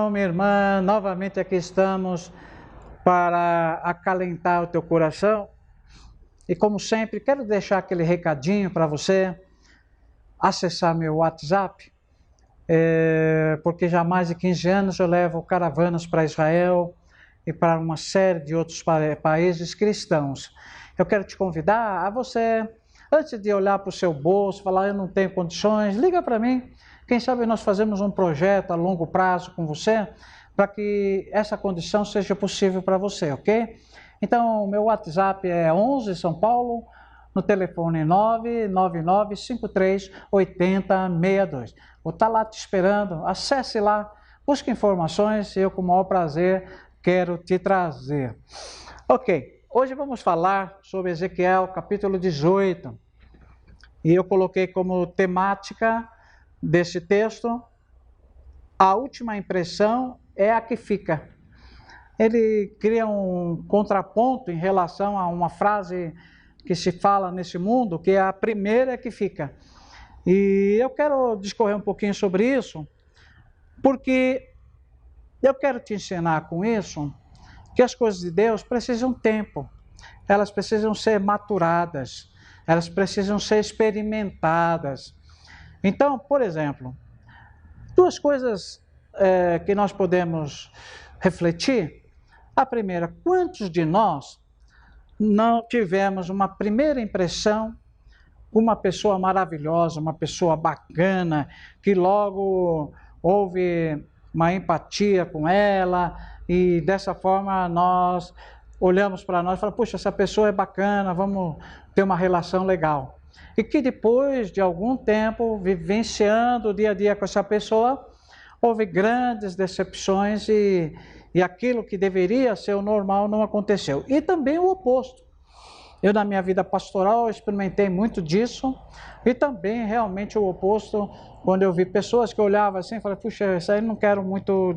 irmão, minha irmã, novamente aqui estamos para acalentar o teu coração. E como sempre, quero deixar aquele recadinho para você acessar meu WhatsApp, porque já há mais de 15 anos eu levo caravanas para Israel e para uma série de outros países cristãos. Eu quero te convidar a você, antes de olhar para o seu bolso, falar eu não tenho condições, liga para mim. Quem sabe nós fazemos um projeto a longo prazo com você, para que essa condição seja possível para você, ok? Então, meu WhatsApp é 11 São Paulo, no telefone 999538062. Vou estar lá te esperando, acesse lá, busque informações e eu com o maior prazer quero te trazer. Ok, hoje vamos falar sobre Ezequiel capítulo 18 e eu coloquei como temática desse texto, a última impressão é a que fica. Ele cria um contraponto em relação a uma frase que se fala nesse mundo, que é a primeira que fica. E eu quero discorrer um pouquinho sobre isso, porque eu quero te ensinar com isso que as coisas de Deus precisam de tempo, elas precisam ser maturadas, elas precisam ser experimentadas. Então, por exemplo, duas coisas que nós podemos refletir. A primeira, quantos de nós não tivemos uma primeira impressão com uma pessoa maravilhosa, uma pessoa bacana, que logo houve uma empatia com ela e dessa forma nós olhamos para nós e falamos, puxa, essa pessoa é bacana, vamos ter uma relação legal. E que depois de algum tempo, vivenciando o dia a dia com essa pessoa, houve grandes decepções e aquilo que deveria ser o normal não aconteceu. E também o oposto. Eu, na minha vida pastoral, experimentei muito disso e também realmente o oposto, quando eu vi pessoas que olhavam assim, falei, puxa, isso aí não quero muito,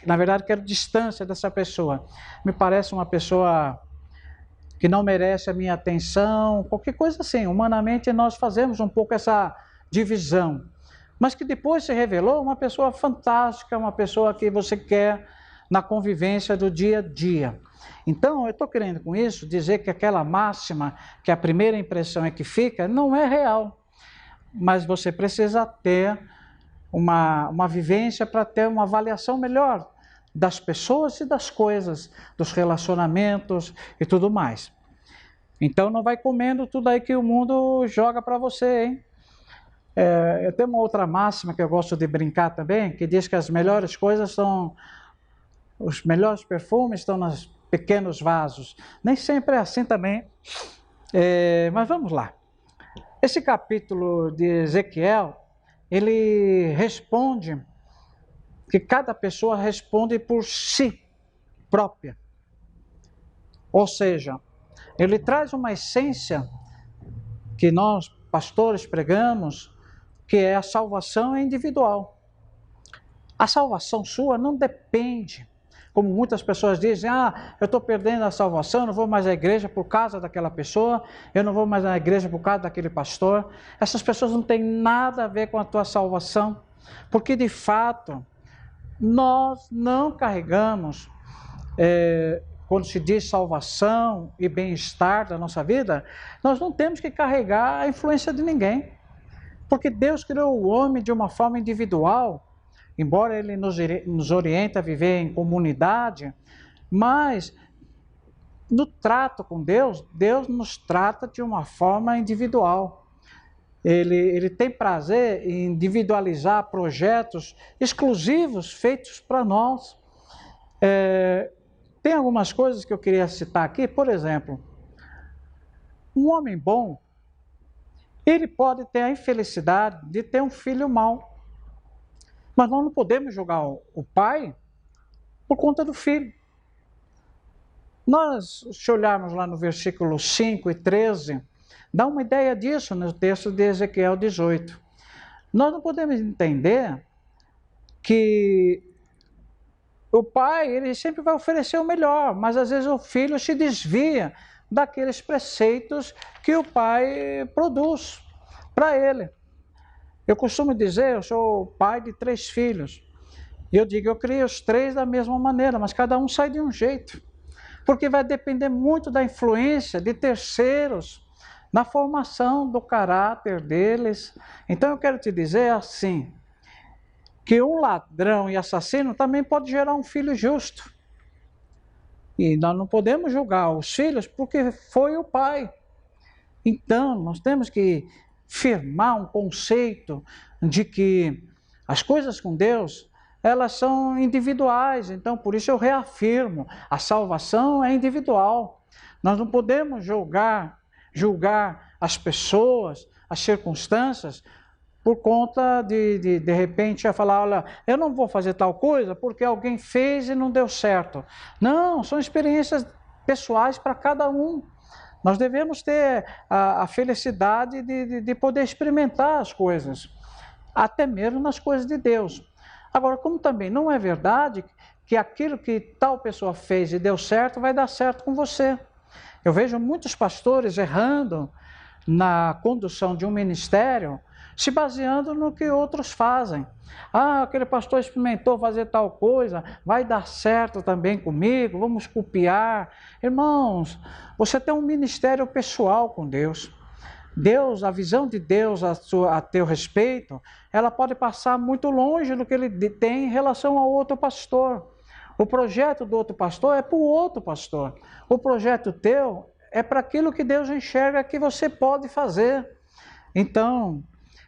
na verdade quero distância dessa pessoa. Me parece uma pessoa que não merece a minha atenção, qualquer coisa assim. Humanamente nós fazemos um pouco essa divisão, mas que depois se revelou uma pessoa fantástica, uma pessoa que você quer na convivência do dia a dia. Então, eu estou querendo com isso dizer que aquela máxima, que a primeira impressão é que fica, não é real, mas você precisa ter uma vivência para ter uma avaliação melhor das pessoas e das coisas, dos relacionamentos e tudo mais. Então não vai comendo tudo aí que o mundo joga para você, hein? Eu tenho uma outra máxima que eu gosto de brincar também, que diz que as melhores coisas são, os melhores perfumes estão nos pequenos vasos. Nem sempre é assim também, mas vamos lá. Esse capítulo de Ezequiel, ele responde que cada pessoa responde por si própria. Ou seja, ele traz uma essência que nós, pastores, pregamos, que é a salvação individual. A salvação sua não depende, como muitas pessoas dizem, eu estou perdendo a salvação, eu não vou mais à igreja por causa daquela pessoa, eu não vou mais à igreja por causa daquele pastor. Essas pessoas não têm nada a ver com a tua salvação, porque de fato, nós não carregamos, quando se diz salvação e bem-estar da nossa vida, nós não temos que carregar a influência de ninguém, porque Deus criou o homem de uma forma individual, embora Ele nos oriente a viver em comunidade, mas no trato com Deus, Deus nos trata de uma forma individual. Ele tem prazer em individualizar projetos exclusivos feitos para nós. Tem algumas coisas que eu queria citar aqui, por exemplo, um homem bom, ele pode ter a infelicidade de ter um filho mau, mas nós não podemos julgar o pai por conta do filho. Nós, se olharmos lá no versículo 5 e 13, dá uma ideia disso no texto de Ezequiel 18. Nós não podemos entender que o pai, ele sempre vai oferecer o melhor, mas às vezes o filho se desvia daqueles preceitos que o pai produz para ele. Eu costumo dizer, eu sou pai de 3 filhos, E eu digo, eu criei os três da mesma maneira, mas cada um sai de um jeito. Porque vai depender muito da influência de terceiros na formação do caráter deles. Então eu quero te dizer assim, que um ladrão e assassino também pode gerar um filho justo. E nós não podemos julgar os filhos porque foi o pai. Então, nós temos que firmar um conceito de que as coisas com Deus, elas são individuais. Então, por isso eu reafirmo, a salvação é individual. Nós não podemos julgar as pessoas, as circunstâncias, por conta de repente, a falar, olha, eu não vou fazer tal coisa porque alguém fez e não deu certo. Não, são experiências pessoais para cada um. Nós devemos ter a felicidade de poder experimentar as coisas, até mesmo nas coisas de Deus. Agora, como também não é verdade que aquilo que tal pessoa fez e deu certo, vai dar certo com você. Eu vejo muitos pastores errando na condução de um ministério, se baseando no que outros fazem. Ah, aquele pastor experimentou fazer tal coisa, vai dar certo também comigo, vamos copiar. Irmãos, você tem um ministério pessoal com Deus. Deus, a visão de Deus a teu respeito, ela pode passar muito longe do que ele tem em relação ao outro pastor. O projeto do outro pastor é para o outro pastor. O projeto teu é para aquilo que Deus enxerga que você pode fazer. Então,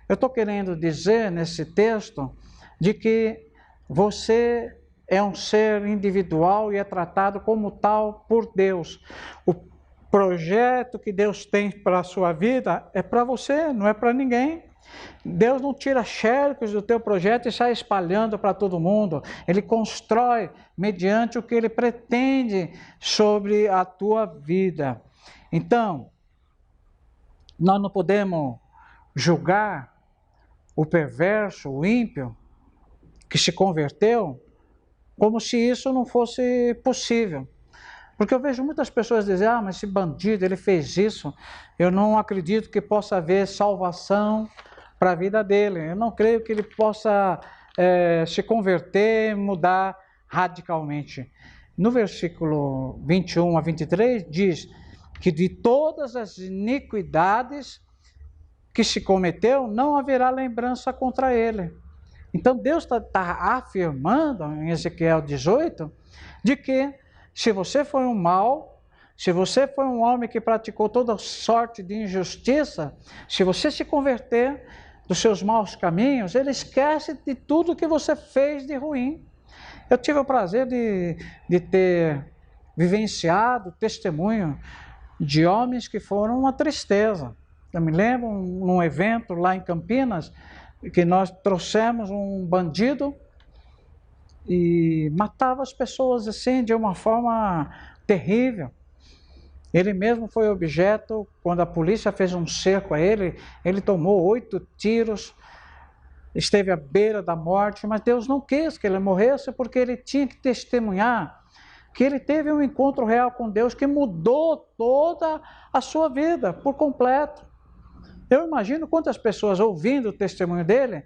eu estou querendo dizer nesse texto de que você é um ser individual e é tratado como tal por Deus. O projeto que Deus tem para a sua vida é para você, não é para ninguém. Deus não tira xercos do teu projeto e sai espalhando para todo mundo. Ele constrói mediante o que ele pretende sobre a tua vida. Então, nós não podemos julgar o perverso, o ímpio, que se converteu, como se isso não fosse possível. Porque eu vejo muitas pessoas dizer, ah, mas esse bandido, ele fez isso, eu não acredito que possa haver salvação para a vida dele. Eu não creio que ele possa se converter, mudar radicalmente. No versículo 21 a 23, diz que de todas as iniquidades que se cometeu, não haverá lembrança contra ele. Então Deus está afirmando, em Ezequiel 18, de que se você foi um mal, se você foi um homem que praticou toda sorte de injustiça, se você se converter dos seus maus caminhos, ele esquece de tudo que você fez de ruim. Eu tive o prazer de ter vivenciado testemunho de homens que foram uma tristeza. Eu me lembro num evento lá em Campinas, que nós trouxemos um bandido e matava as pessoas assim de uma forma terrível. Ele mesmo foi objeto, quando a polícia fez um cerco a ele, ele tomou 8 tiros, esteve à beira da morte, mas Deus não quis que ele morresse porque ele tinha que testemunhar que ele teve um encontro real com Deus que mudou toda a sua vida por completo. Eu imagino quantas pessoas ouvindo o testemunho dele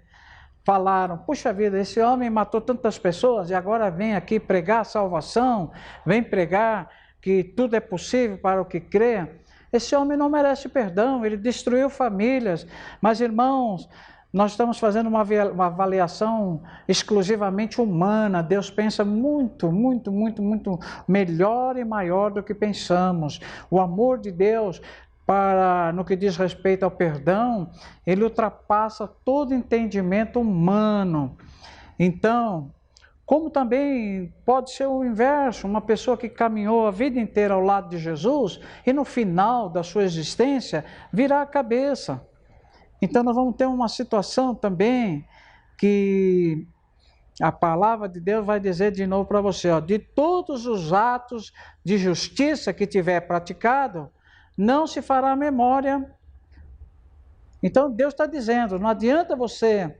falaram, puxa vida, esse homem matou tantas pessoas e agora vem aqui pregar a salvação, vem pregar que tudo é possível para o que crê. Esse homem não merece perdão, ele destruiu famílias. Mas, irmãos, nós estamos fazendo uma avaliação exclusivamente humana. Deus pensa muito, muito, muito, muito melhor e maior do que pensamos. O amor de Deus, no que diz respeito ao perdão, ele ultrapassa todo entendimento humano. Então, como também pode ser o inverso, uma pessoa que caminhou a vida inteira ao lado de Jesus e no final da sua existência virar a cabeça. Então nós vamos ter uma situação também que a palavra de Deus vai dizer de novo para você, ó, de todos os atos de justiça que tiver praticado, não se fará memória. Então Deus está dizendo, não adianta você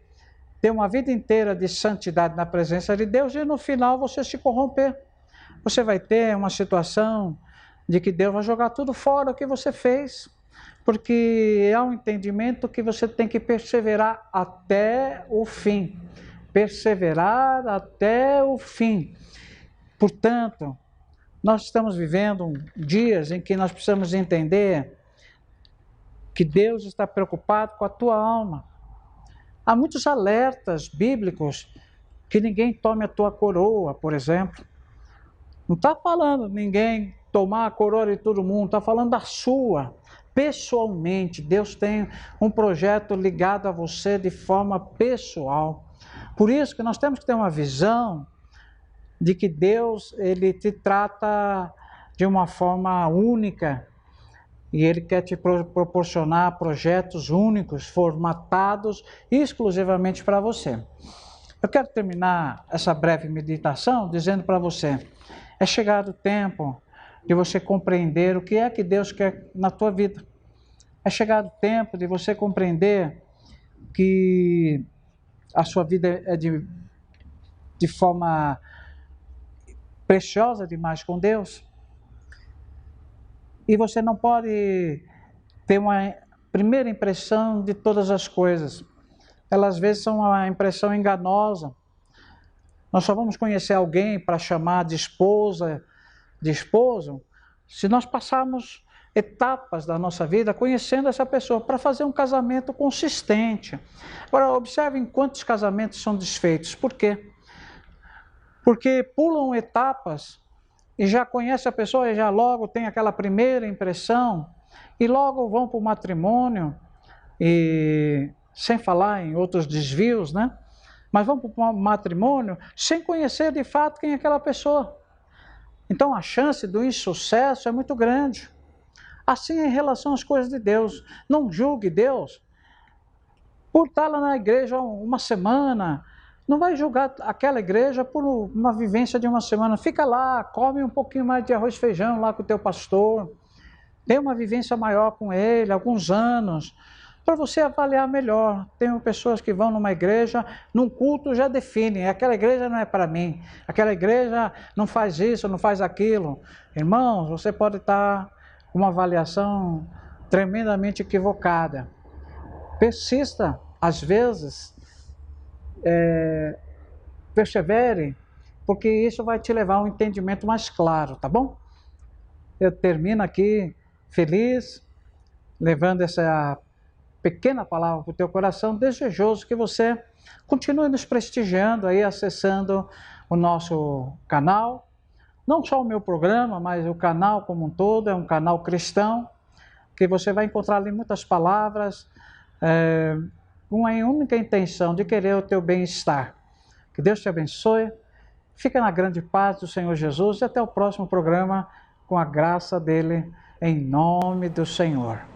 ter uma vida inteira de santidade na presença de Deus e no final você se corromper. Você vai ter uma situação de que Deus vai jogar tudo fora o que você fez, porque é um entendimento que você tem que perseverar até o fim. perseverar até o fim. Portanto, nós estamos vivendo dias em que nós precisamos entender que Deus está preocupado com a tua alma. Há muitos alertas bíblicos que ninguém tome a tua coroa, por exemplo. Não está falando ninguém tomar a coroa de todo mundo, está falando da sua. Pessoalmente, Deus tem um projeto ligado a você de forma pessoal. Por isso que nós temos que ter uma visão de que Deus, Ele te trata de uma forma única e Ele quer te proporcionar projetos únicos, formatados exclusivamente para você. Eu quero terminar essa breve meditação dizendo para você, é chegado o tempo de você compreender o que é que Deus quer na tua vida. É chegado o tempo de você compreender que a sua vida é de forma preciosa demais com Deus. E você não pode ter uma primeira impressão de todas as coisas. Elas às vezes são uma impressão enganosa. Nós só vamos conhecer alguém para chamar de esposa, de esposo, se nós passarmos etapas da nossa vida conhecendo essa pessoa, para fazer um casamento consistente. Agora, observem quantos casamentos são desfeitos. Por quê? Porque pulam etapas e já conhece a pessoa e já logo tem aquela primeira impressão e logo vão para o matrimônio, e sem falar em outros desvios, né? Mas vão para o matrimônio sem conhecer de fato quem é aquela pessoa. Então a chance do insucesso é muito grande. Assim é em relação às coisas de Deus. Não julgue Deus por estar lá na igreja uma semana. Não vai julgar aquela igreja por uma vivência de uma semana. Fica lá, come um pouquinho mais de arroz e feijão lá com o teu pastor. Tem uma vivência maior com ele, alguns anos, para você avaliar melhor. Tem pessoas que vão numa igreja, num culto já definem, aquela igreja não é para mim, aquela igreja não faz isso, não faz aquilo. Irmãos, você pode estar com uma avaliação tremendamente equivocada. Persista, às vezes, persevere, porque isso vai te levar a um entendimento mais claro, tá bom? Eu termino aqui feliz, levando essa pequena palavra para o teu coração, desejoso que você continue nos prestigiando aí, acessando o nosso canal, não só o meu programa, mas o canal como um todo, é um canal cristão, que você vai encontrar ali muitas palavras, com uma única intenção de querer o teu bem-estar. Que Deus te abençoe, fica na grande paz do Senhor Jesus e até o próximo programa, com a graça dele, em nome do Senhor.